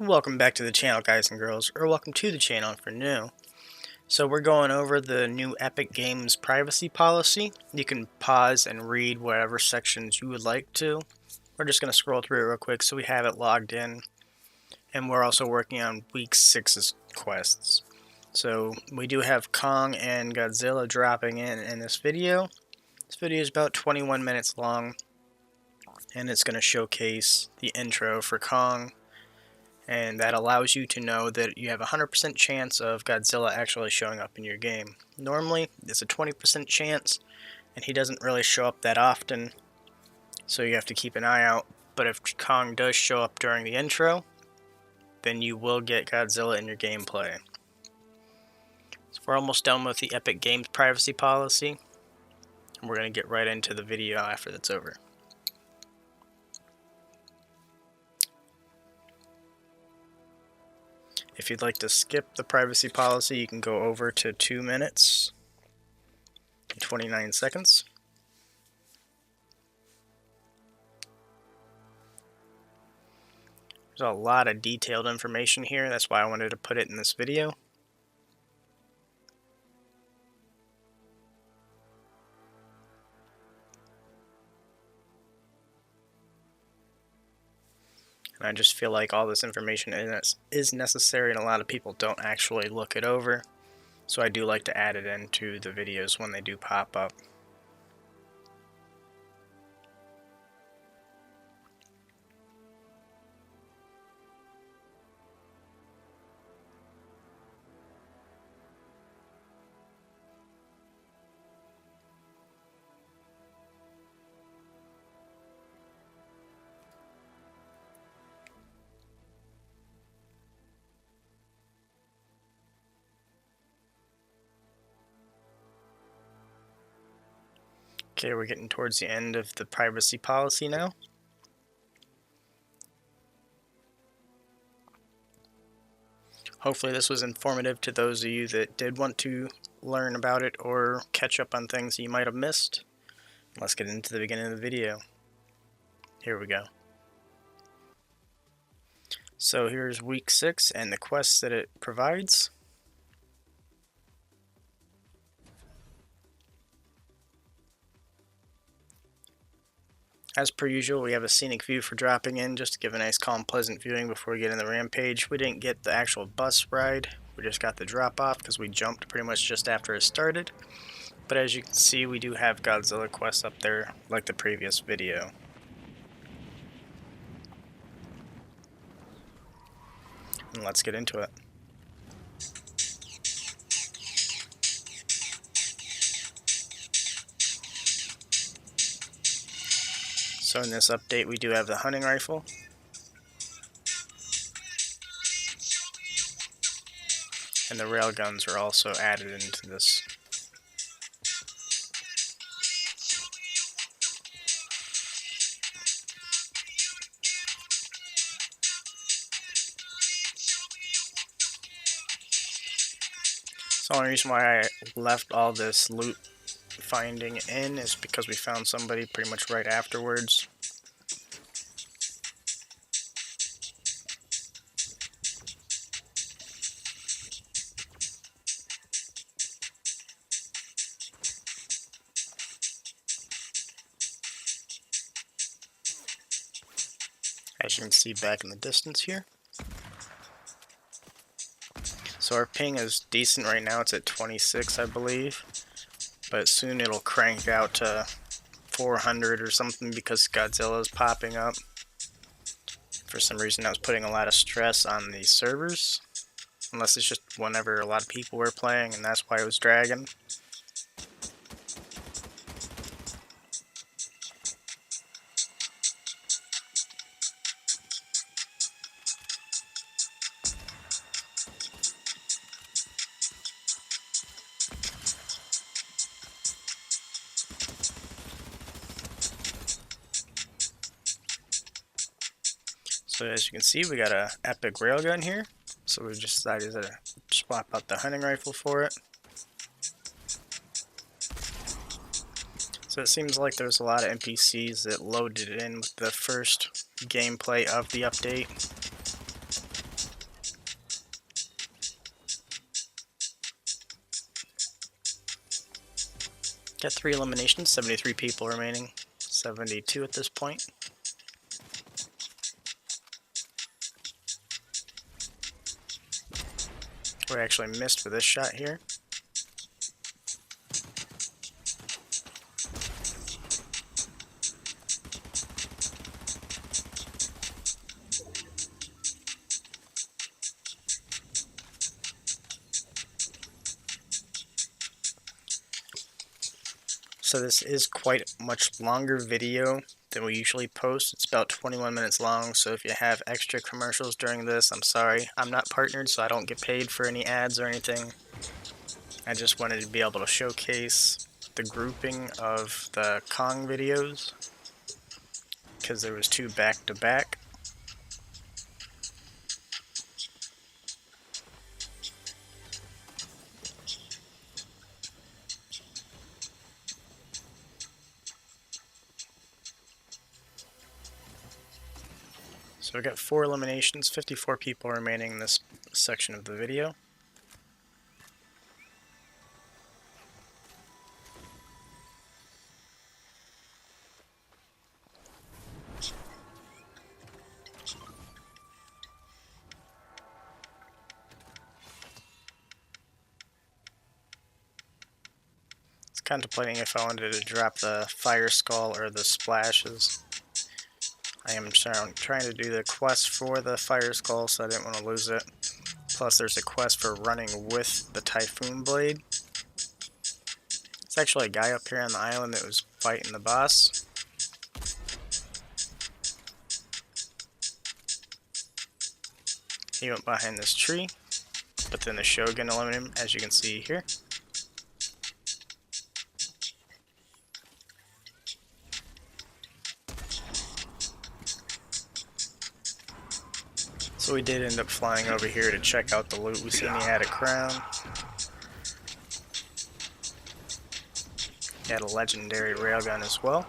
Welcome back to the channel, guys and girls, or welcome to the channel if you're new. So we're going over the new Epic Games privacy policy. You can pause and read whatever sections you would like to. We're just going to scroll through it real quick so we have it logged in. And we're also working on week 6's quests. So we do have Kong and Godzilla dropping in this video. This video is about 21 minutes long, and it's going to showcase the intro for Kong. And that allows you to know that you have a 100% chance of Godzilla actually showing up in your game. Normally, it's a 20% chance, and he doesn't really show up that often, so you have to keep an eye out. But if Kong does show up during the intro, then you will get Godzilla in your gameplay. So we're almost done with the Epic Games privacy policy, and we're going to get right into the video after that's over. If you'd like to skip the privacy policy, you can go over to 2 minutes and 29 seconds. There's a lot of detailed information here, that's why I wanted to put it in this video. And I just feel like all this information is necessary, and a lot of people don't actually look it over. So I do like to add it into the videos when they do pop up. Okay, we're getting towards the end of the privacy policy now. Hopefully this was informative to those of you that did want to learn about it or catch up on things you might have missed. Let's get into the beginning of the video. Here we go. So here's week 6 and the quests that it provides. As per usual, we have a scenic view for dropping in, just to give a nice calm pleasant viewing before we get in the rampage. We didn't get the actual bus ride, we just got the drop off because we jumped pretty much just after it started. But as you can see, we do have Godzilla quests up there like the previous video. And let's get into it. So in this update we do have the hunting rifle. And the railguns are also added into this. So the only reason why I left all this loot finding in is because we found somebody pretty much right afterwards. As you can see back in the distance here. So our ping is decent right now, it's at 26 I believe. But soon it'll crank out to 400 or something because Godzilla is popping up. For some reason that was putting a lot of stress on the servers. Unless it's just whenever a lot of people were playing and that's why it was dragging. So as you can see, we got a epic railgun here. So we just decided to swap out the hunting rifle for it. So it seems like there's a lot of NPCs that loaded in with the first gameplay of the update. Got 3 eliminations, 73 people remaining. 72 at this point. We actually missed with this shot here. So this is quite a much longer video than we usually post. It's about 21 minutes long, so if you have extra commercials during this, I'm sorry. I'm not partnered, so I don't get paid for any ads or anything. I just wanted to be able to showcase the grouping of the Kong videos, because there was 2 back to back. So we got 4 eliminations, 54 people remaining in this section of the video. Contemplating if I wanted to drop the fire skull or the splashes. I am trying to do the quest for the fire skull, so I didn't want to lose it. Plus there's a quest for running with the typhoon blade. It's actually a guy up here on the island that was fighting the boss. He went behind this tree, but then the Shogun eliminated him, as you can see here. So we did end up flying over here to check out the loot. We seen he had a crown. He had a legendary railgun as well.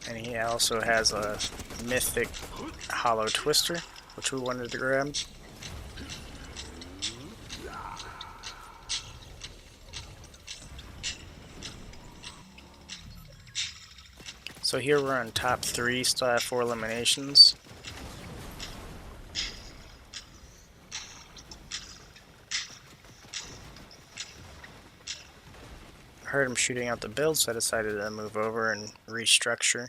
And he also has a mythic hollow twister, which we wanted to grab. So here we're on top 3, still have 4 eliminations. I heard him shooting out the build, so I decided to move over and restructure.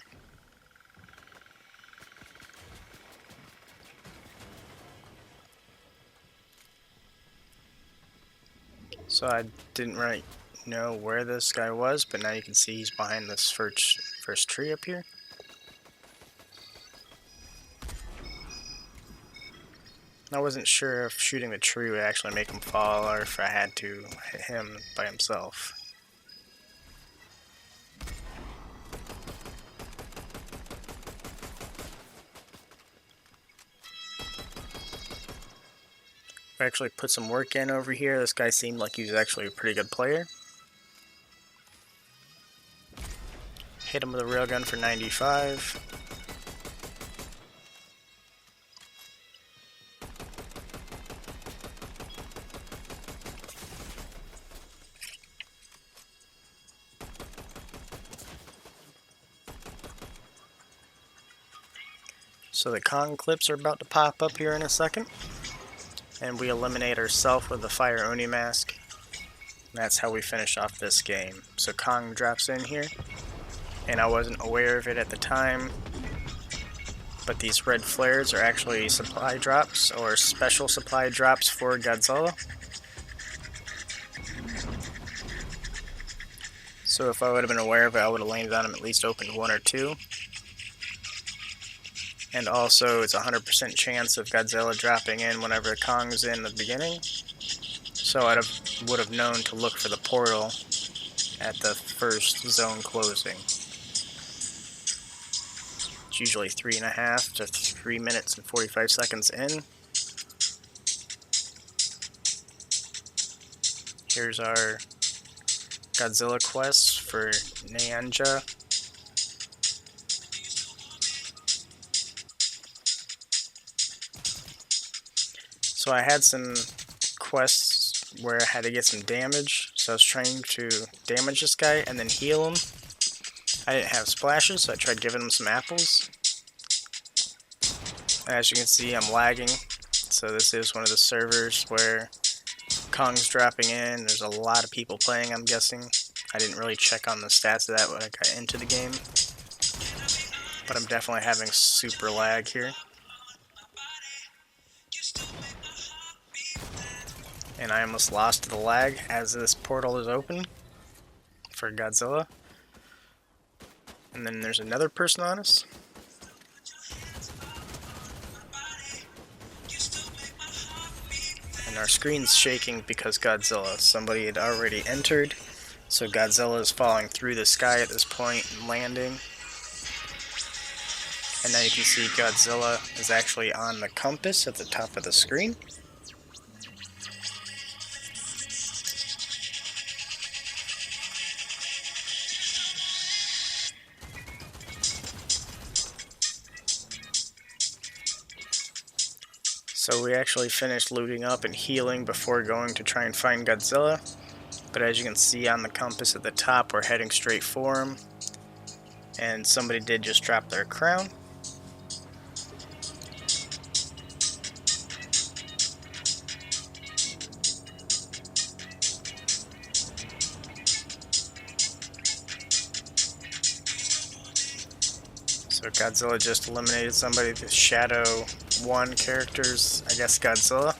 So I didn't really know where this guy was, but now you can see he's behind this first tree up here. I wasn't sure if shooting the tree would actually make him fall or if I had to hit him by himself. I actually put some work in over here. This guy seemed like he was actually a pretty good player. Hit him with a railgun for 95. So the Kong clips are about to pop up here in a second. And we eliminate ourselves with the Fire Oni mask. And that's how we finish off this game. So Kong drops in here. And I wasn't aware of it at the time. But these red flares are actually supply drops or special supply drops for Godzilla. So if I would have been aware of it, I would have landed on him, at least opened 1 or 2. And also, it's a 100% chance of Godzilla dropping in whenever Kong's in the beginning. So I would have known to look for the portal at the first zone closing. It's usually 3.5 to 3 minutes and 45 seconds in. Here's our Godzilla quest for Nyanja. So So I had some quests where I had to get some damage, so I was trying to damage this guy and then heal him. I didn't have splashes, so I tried giving him some apples. As you can see, I'm lagging, so this is one of the servers where Kong's dropping in. There's a lot of people playing, I'm guessing. I didn't really check on the stats of that when I got into the game, but I'm definitely having super lag here. And I almost lost the lag as this portal is open for Godzilla. And then there's another person on us. And our screen's shaking because Godzilla. Somebody had already entered, so Godzilla is falling through the sky at this point and landing. And now you can see Godzilla is actually on the compass at the top of the screen. So we actually finished looting up and healing before going to try and find Godzilla. But as you can see on the compass at the top, we're heading straight for him. And somebody did just drop their crown. So Godzilla just eliminated somebody. The Shadow 1 characters, I guess Godzilla.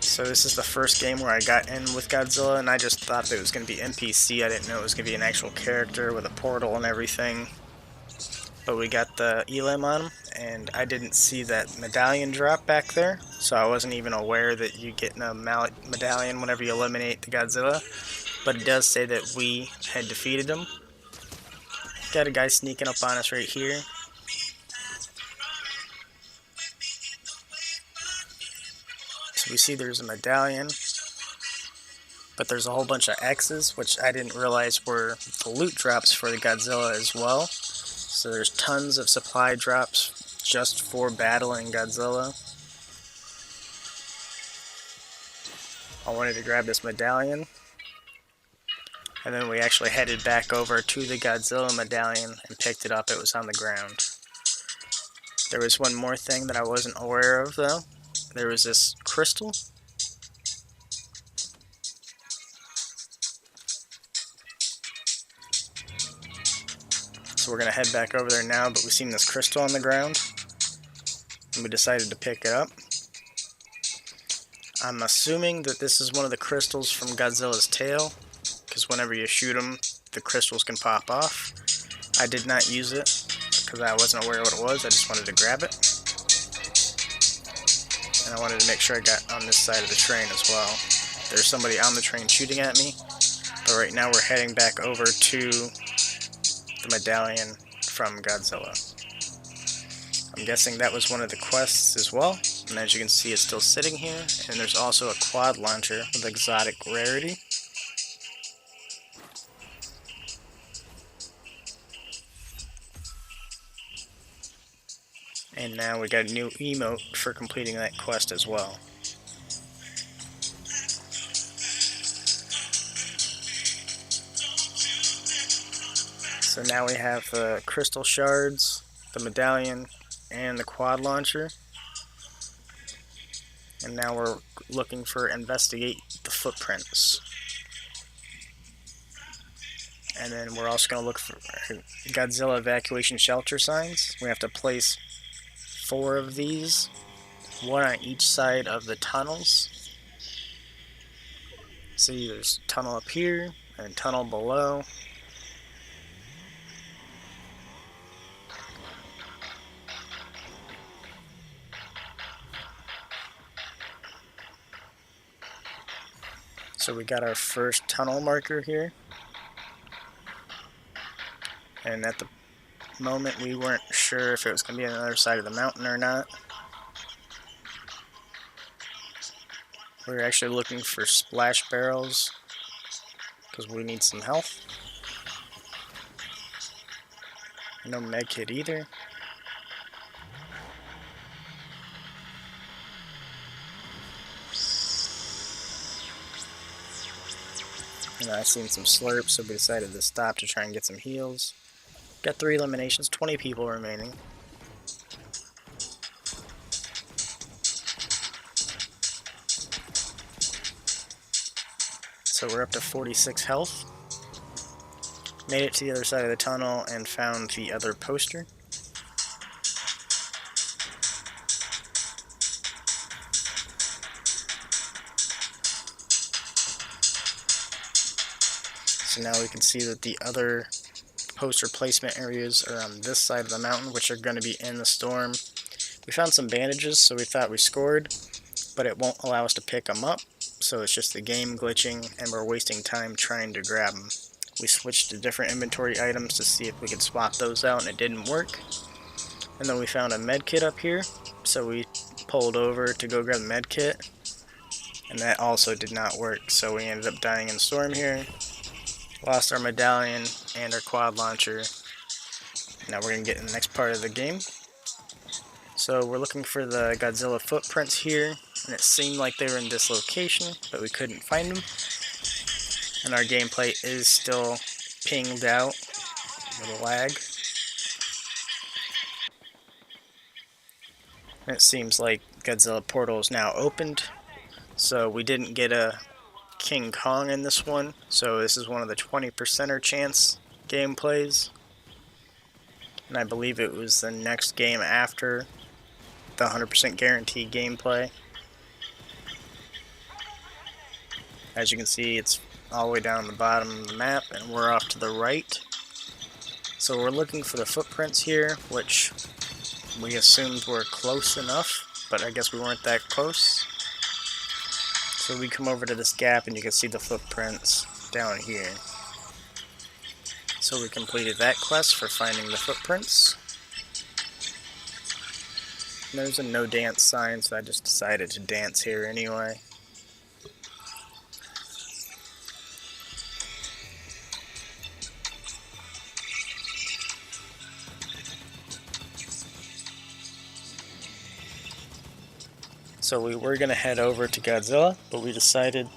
So this is the first game where I got in with Godzilla, and I just thought that it was going to be NPC. I didn't know it was going to be an actual character with a portal and everything. But we got the elim on him, and I didn't see that medallion drop back there, so I wasn't even aware that you get a medallion whenever you eliminate the Godzilla. But it does say that we had defeated him. Got a guy sneaking up on us right here. So we see there's a medallion, but there's a whole bunch of X's, which I didn't realize were the loot drops for the Godzilla as well. So there's tons of supply drops just for battling Godzilla. I wanted to grab this medallion. And then we actually headed back over to the Godzilla medallion and picked it up. It was on the ground. There was one more thing that I wasn't aware of, though. There was this crystal. So we're going to head back over there now, but we've seen this crystal on the ground. And we decided to pick it up. I'm assuming that this is one of the crystals from Godzilla's tail, because whenever you shoot them, the crystals can pop off. I did not use it, because I wasn't aware what it was. I just wanted to grab it. And I wanted to make sure I got on this side of the train as well. There's somebody on the train shooting at me, but right now we're heading back over to the medallion from Godzilla. I'm guessing that was one of the quests as well, and as you can see it's still sitting here, and there's also a quad launcher with exotic rarity. And now we got a new emote for completing that quest as well. So now we have the crystal shards, the medallion, and the quad launcher. And now we're looking for investigate the footprints. And then we're also going to look for Godzilla evacuation shelter signs. We have to place 4 of these, 1 on each side of the tunnels. See, there's a tunnel up here and a tunnel below. So we got our first tunnel marker here. And at the moment we weren't sure if it was going to be on the other side of the mountain or not. We were actually looking for splash barrels because we need some health. No med kit either. And I seen some slurps, so we decided to stop to try and get some heals. Got 3 eliminations, 20 people remaining. So we're up to 46 health. Made it to the other side of the tunnel and found the other poster. So now we can see that the other poster placement areas are on this side of the mountain, which are going to be in the storm. We found some bandages, so we thought we scored, but it won't allow us to pick them up, so it's just the game glitching, and we're wasting time trying to grab them. We switched to different inventory items to see if we could swap those out, and it didn't work. And then we found a med kit up here, so we pulled over to go grab the med kit, and that also did not work, so we ended up dying in the storm here. Lost our medallion and our quad launcher. Now we're going to get in the next part of the game. So we're looking for the Godzilla footprints here, and it seemed like they were in this location, but we couldn't find them. And our gameplay is still pinged out with a lag. And it seems like Godzilla portal is now opened, so we didn't get a King Kong in this one, so this is one of the 20%er chance gameplays. And I believe it was the next game after the 100% guaranteed gameplay. As you can see, it's all the way down the bottom of the map, and we're off to the right. So we're looking for the footprints here, which we assumed were close enough, but I guess we weren't that close. So we come over to this gap and you can see the footprints down here. So we completed that quest for finding the footprints. And there's a no dance sign, so I just decided to dance here anyway. So we were going to head over to Godzilla, but we decided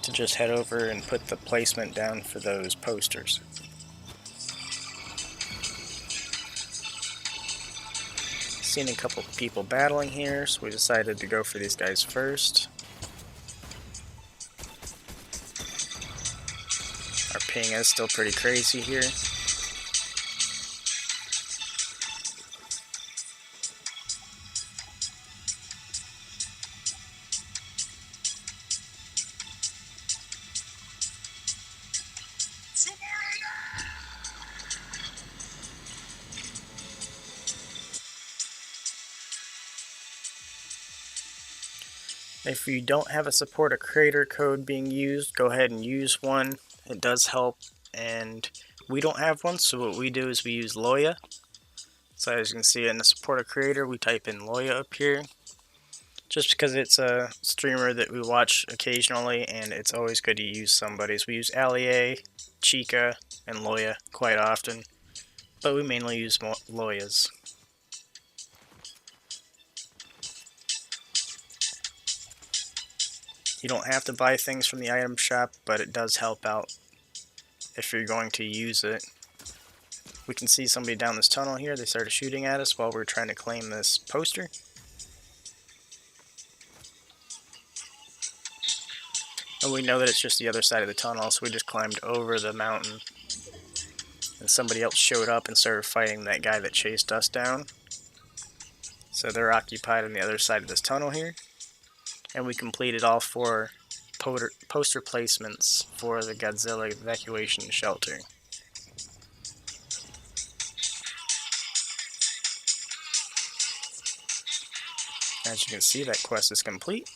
to just head over and put the placement down for those posters. Seen a couple people battling here, so we decided to go for these guys first. Our ping is still pretty crazy here. If you don't have a support a creator code being used, go ahead and use one. It does help, and we don't have one, so what we do is we use Loya. So as you can see in the support a creator, we type in Loya up here. Just because it's a streamer that we watch occasionally, and it's always good to use somebody's. We use Allie, Chica, and Loya quite often, but we mainly use Loyas. You don't have to buy things from the item shop, but it does help out if you're going to use it. We can see somebody down this tunnel here. They started shooting at us while we were trying to claim this poster. And we know that it's just the other side of the tunnel, so we just climbed over the mountain. And somebody else showed up and started fighting that guy that chased us down. So they're occupied on the other side of this tunnel here. And we completed all 4 poster placements for the Godzilla evacuation shelter. As you can see, that quest is complete.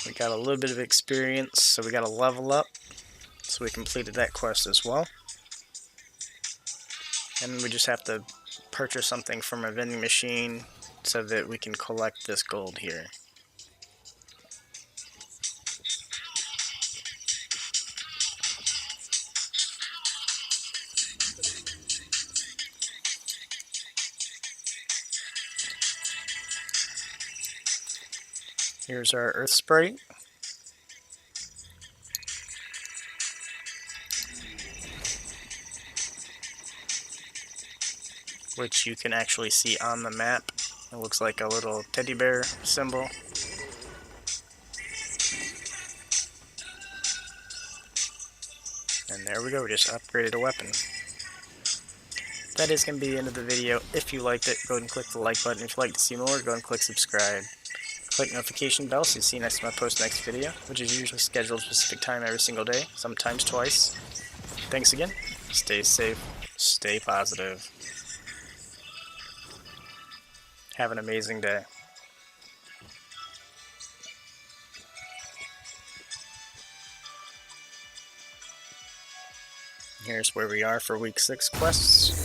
We got a little bit of experience, so we got to level up. So we completed that quest as well. And we just have to purchase something from a vending machine so that we can collect this gold here. Here's our Earth Sprite. which you can actually see on the map. It looks like a little teddy bear symbol. And there we go, we just upgraded a weapon. That is going to be the end of the video. If you liked it, go ahead and click the like button. If you'd like to see more, go ahead and click subscribe. Click notification bell so you see next time I post the next video, which is usually scheduled at a specific time every single day, sometimes twice. Thanks again. Stay safe. Stay positive. Have an amazing day. Here's where we are for week 6 quests.